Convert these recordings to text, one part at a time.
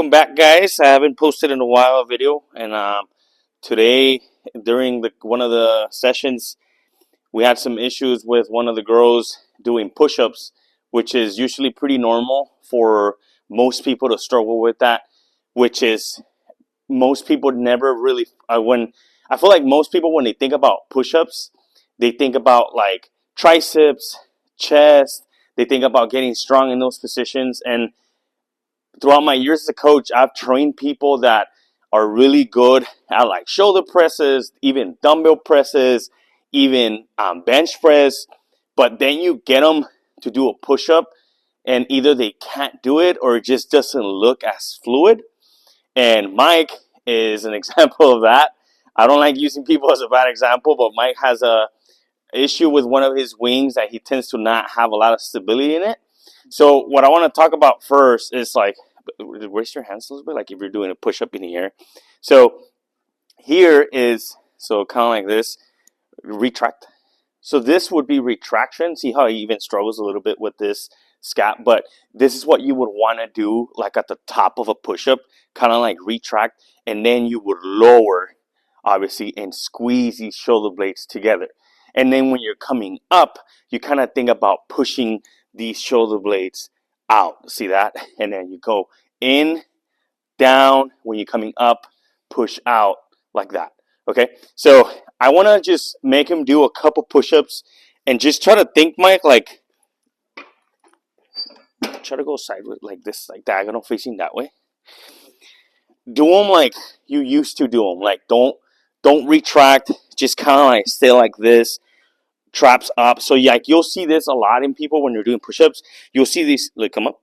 Welcome back, guys. I haven't posted in a while a video, and today during one of the sessions, we had some issues with one of the girls doing push-ups, which is usually pretty normal for most people to struggle with that. Which is most people never really when I feel like most people when they think about push-ups, they think about like triceps, chest. They think about getting strong in those positions, and throughout my years as a coach, I've trained people that are really good at like shoulder presses, even dumbbell presses, even bench press. But then you get them to do a push up, and either they can't do it or it just doesn't look as fluid. And Mike is an example of that. I don't like using people as a bad example, but Mike has a issue with one of his wings that he tends to not have a lot of stability in it. So what I want to talk about first is like, raise your hands a little bit, like if you're doing a push-up in the air. So here is, so kind of like this, retract. So this would be retraction. See how he even struggles a little bit with this scap, but this is what you would want to do like at the top of a push-up, kind of like retract, and then you would lower, obviously, and squeeze these shoulder blades together. And then when you're coming up, you kind of think about pushing these shoulder blades out. See that? And then you go in, down, when you're coming up, push out like that. Okay? So I want to just make him do a couple push-ups and just try to think, Mike, like, try to go sideways like this, like diagonal facing that way. Do them like you used to do them. Like don't retract. Just kind of like stay like this. Traps up. So like you'll see this a lot in people when you're doing push-ups. You'll see these like come up.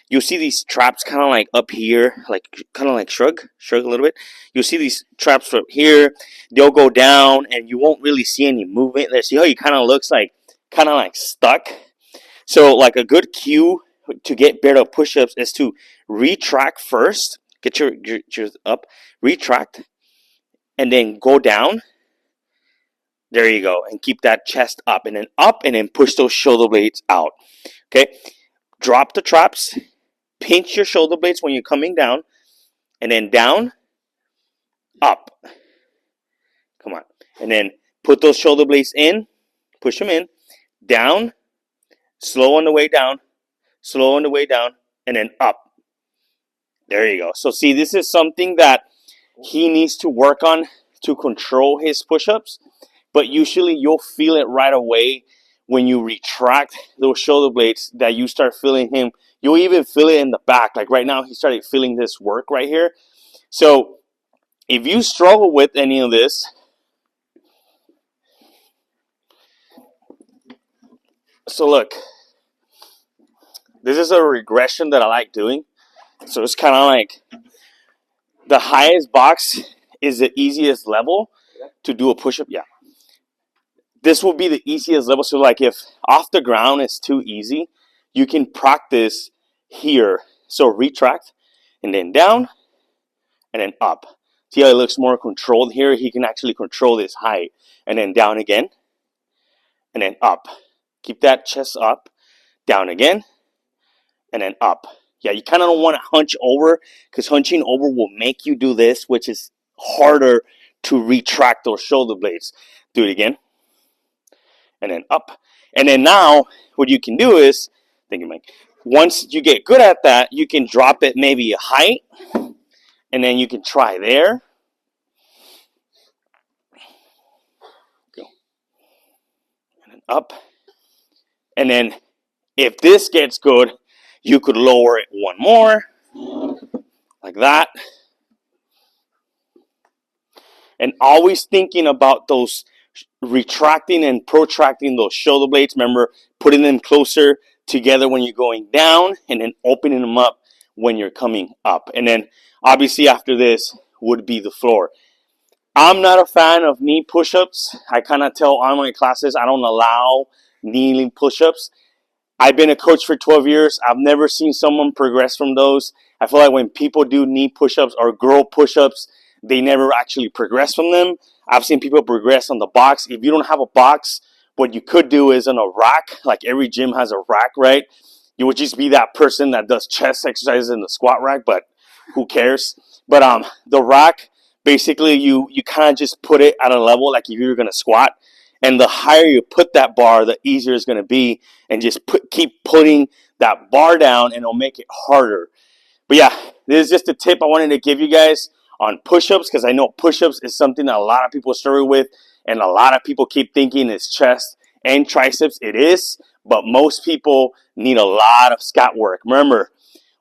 You'll see these traps kind of like up here, like kind of like shrug a little bit. You'll see these traps up here. They'll go down, and you won't really see any movement there. See how he kind of looks like stuck. So like a good cue to get better push-ups is to retract first. Get your up, retract, and then go down. There you go. And keep that chest up, and then push those shoulder blades out. Okay? Drop the traps. Pinch your shoulder blades when you're coming down. And then down, up. Come on. And then put those shoulder blades in. Push them in. Down. Slow on the way down. Slow on the way down. And then up. There you go. So see, this is something that he needs to work on to control his push-ups. But usually you'll feel it right away when you retract those shoulder blades that you start feeling him. You'll even feel it in the back. Like right now, he started feeling this work right here. So if you struggle with any of this, so look, this is a regression that I like doing. So it's kind of like the highest box is the easiest level to do a push-up. Yeah. This will be the easiest level. So like if off the ground is too easy, you can practice here. So retract and then down and then up. See how it looks more controlled here? He can actually control this height. And then down again and then up. Keep that chest up. Down again and then up. Yeah, you kind of don't want to hunch over because hunching over will make you do this, which is harder to retract those shoulder blades. Do it again. And then up. And then now, what you can do is, once you get good at that, you can drop it maybe a height. And then you can try there. Go. And then up. And then if this gets good, you could lower it one more. Like that. And always thinking about those retracting and protracting those shoulder blades. Remember, putting them closer together when you're going down and then opening them up when you're coming up. And then obviously after this would be the floor. I'm not a fan of knee push-ups. I kind of tell online classes I don't allow kneeling push-ups. I've been a coach for 12 years. I've never seen someone progress from those. I feel like when people do knee push-ups or girl push-ups, they never actually progress from them. I've seen people progress on the box. If you don't have a box, what you could do is on a rack. Like every gym has a rack, right? You would just be that person that does chest exercises in the squat rack, but who cares? But the rack, basically you kind of just put it at a level like if you were gonna squat, and the higher you put that bar, the easier it's gonna be, and just keep putting that bar down, and it'll make it harder. But yeah, this is just a tip I wanted to give you guys on push-ups, because I know push-ups is something that a lot of people struggle with, and a lot of people keep thinking it's chest and triceps. It is, but most people need a lot of scat work. Remember,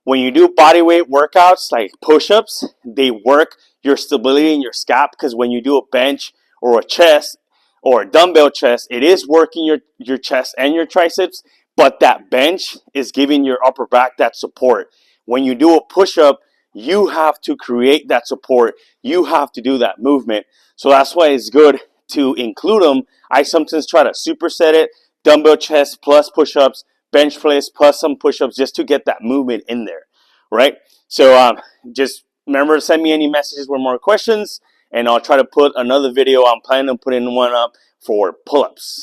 when you do body weight workouts like push-ups, they work your stability in your scap, because when you do a bench or a chest or a dumbbell chest, it is working your chest and your triceps, but that bench is giving your upper back that support. When you do a push-up, you have to create that support. You have to do that movement. So that's why it's good to include them. I sometimes try to superset it, dumbbell chest plus push-ups, bench press plus some push-ups, just to get that movement in there, right? So just remember to send me any messages with more questions, and I'll try to put another video. I'm planning on putting one up for pull-ups.